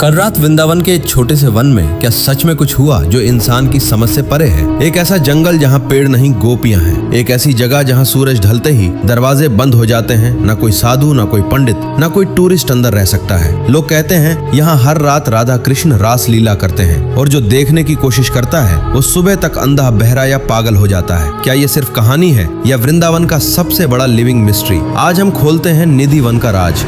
कल रात वृंदावन के एक छोटे से वन में क्या सच में कुछ हुआ जो इंसान की समझ से परे है। एक ऐसा जंगल जहाँ पेड़ नहीं गोपियां हैं, एक ऐसी जगह जहाँ सूरज ढलते ही दरवाजे बंद हो जाते हैं। न कोई साधु, न कोई पंडित, न कोई टूरिस्ट अंदर रह सकता है। लोग कहते हैं यहाँ हर रात राधा कृष्ण रास लीला करते हैं और जो देखने की कोशिश करता है वो सुबह तक अंधा, बहरा या पागल हो जाता है। क्या ये सिर्फ कहानी है या वृंदावन का सबसे बड़ा लिविंग मिस्ट्री? आज हम खोलते हैं निधि वन का राज।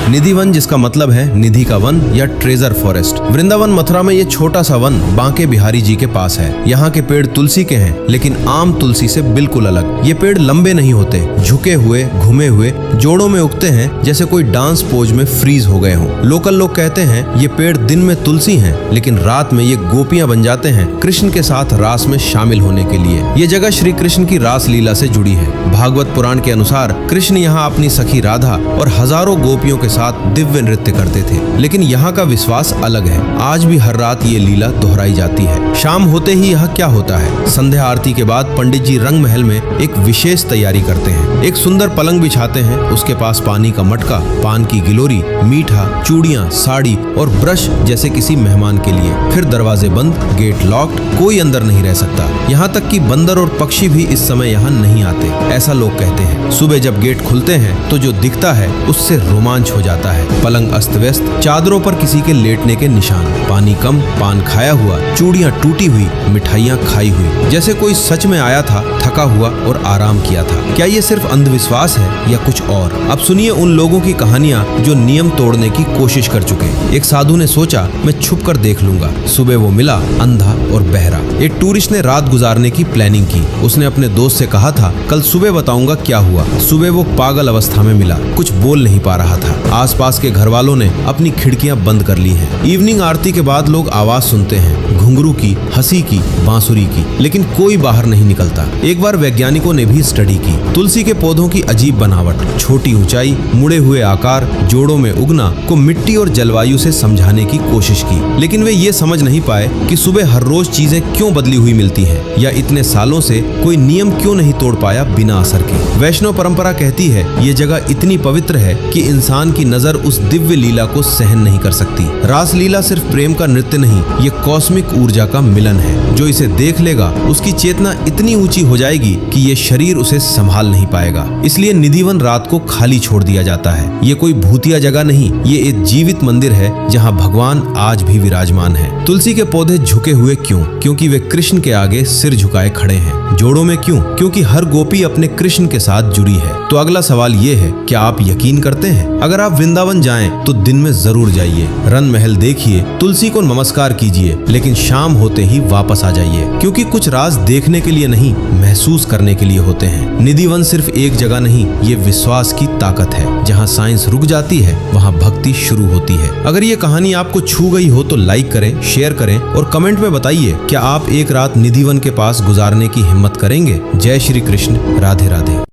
निधि वन, जिसका मतलब है निधि का वन या ट्रेजर फॉरेस्ट। वृंदावन मथुरा में ये छोटा सा वन बांके बिहारी जी के पास है। यहाँ के पेड़ तुलसी के हैं, लेकिन आम तुलसी से बिल्कुल अलग। ये पेड़ लंबे नहीं होते, झुके हुए, घुमे हुए जोड़ों में उगते हैं, जैसे कोई डांस पोज में फ्रीज हो गए हों। लोकल लोग कहते हैं ये पेड़ दिन में तुलसी हैं, लेकिन रात में ये गोपियां बन जाते हैं कृष्ण के साथ रास में शामिल होने के लिए। ये जगह श्री कृष्ण की रास लीला से जुड़ी है। भागवत पुराण के अनुसार कृष्ण यहाँ अपनी सखी राधा और हजारों गोपियों के साथ दिव्य नृत्य करते थे। लेकिन यहाँ का विश्वास अलग है। आज भी हर रात ये लीला दोहराई जाती है। शाम होते ही यहाँ क्या होता है? संध्या आरती के बाद पंडित जी रंग महल में एक विशेष तैयारी करते हैं। एक सुंदर पलंग बिछाते हैं, उसके पास पानी का मटका, पान की गिलोरी, मीठा, चूड़ियाँ, साड़ी और ब्रश जैसे किसी मेहमान के लिए। फिर दरवाजे बंद, गेट लॉक्ड, कोई अंदर नहीं रह सकता। यहाँ तक कि बंदर और पक्षी भी इस समय यहाँ नहीं आते, ऐसा लोग कहते हैं। सुबह जब गेट खुलते हैं तो जो दिखता है उससे रोमांच हो जाता है। पलंग अस्त व्यस्त, चादरों पर किसी के लेटने के निशान, पानी कम, पान खाया हुआ, चूड़ियां टूटी हुई, मिठाइयां खाई हुई, जैसे कोई सच में आया था, थका हुआ और आराम किया था। क्या ये सिर्फ अंधविश्वास है या कुछ और? अब सुनिए उन लोगों की कहानियां जो नियम तोड़ने की कोशिश कर चुके। एक साधु ने सोचा मैं छुप कर देख लूंगा। सुबह वो मिला अंधा और बहरा। एक टूरिस्ट ने रात गुजारने की प्लानिंग की। उसने अपने दोस्त से कहा था कल सुबह बताऊंगा क्या हुआ। सुबह वो पागल अवस्था में मिला, कुछ बोल नहीं पा रहा था। आसपास के घर वालों ने अपनी खिड़कियां बंद कर ली हैं। इवनिंग आरती के बाद लोग आवाज सुनते हैं, घुंघरू की, हंसी की, बांसुरी की, लेकिन कोई बाहर नहीं निकलता। एक बार वैज्ञानिकों ने भी स्टडी की। तुलसी के पौधों की अजीब बनावट, छोटी ऊंचाई, मुड़े हुए आकार, जोड़ों में उगना को मिट्टी और जलवायु से समझाने की कोशिश की, लेकिन वे ये समझ नहीं पाए कि सुबह हर रोज चीजें क्यों बदली हुई मिलती हैं, या इतने सालों से कोई नियम क्यों नहीं तोड़ पाया बिना असर के। वैष्णव परंपरा कहती है ये जगह इतनी पवित्र है कि इंसान की नजर उस दिव्य लीला को सहन नहीं कर सकती। रास लीला सिर्फ प्रेम का नृत्य नहीं, ये कॉस्मिक ऊर्जा का मिलन है। जो इसे देख लेगा उसकी चेतना इतनी ऊंची हो जाएगी कि ये शरीर उसे संभाल नहीं पाएगा। इसलिए निधिवन रात को खाली छोड़ दिया जाता है। ये कोई भूतिया जगह नहीं, ये एक जीवित मंदिर है जहाँ भगवान आज भी विराजमान है। तुलसी के पौधे झुके हुए क्यों? क्योंकि वे कृष्ण के आगे सिर झुकाए खड़े हैं। जोड़ों में क्यों? क्योंकि हर गोपी अपने कृष्ण के साथ जुड़ी है। तो अगला सवाल ये है, क्या आप यकीन करते हैं? अगर आप वृंदावन जाएं तो दिन में जरूर जाइए, रन महल देखिए, तुलसी को नमस्कार कीजिए, लेकिन शाम होते ही वापस आ जाइए, क्योंकि कुछ राज देखने के लिए नहीं, महसूस करने के लिए होते हैं। निधि वन सिर्फ एक जगह नहीं, ये विश्वास की ताकत है। जहाँ साइंस रुक जाती है वहाँ भक्ति शुरू होती है। अगर ये कहानी आपको छू गई हो तो लाइक करें, शेयर करें और कमेंट में बताइए क्या आप एक रात निधि वन के पास गुजारने की हिम्मत करेंगे। जय श्री कृष्ण, राधे राधे।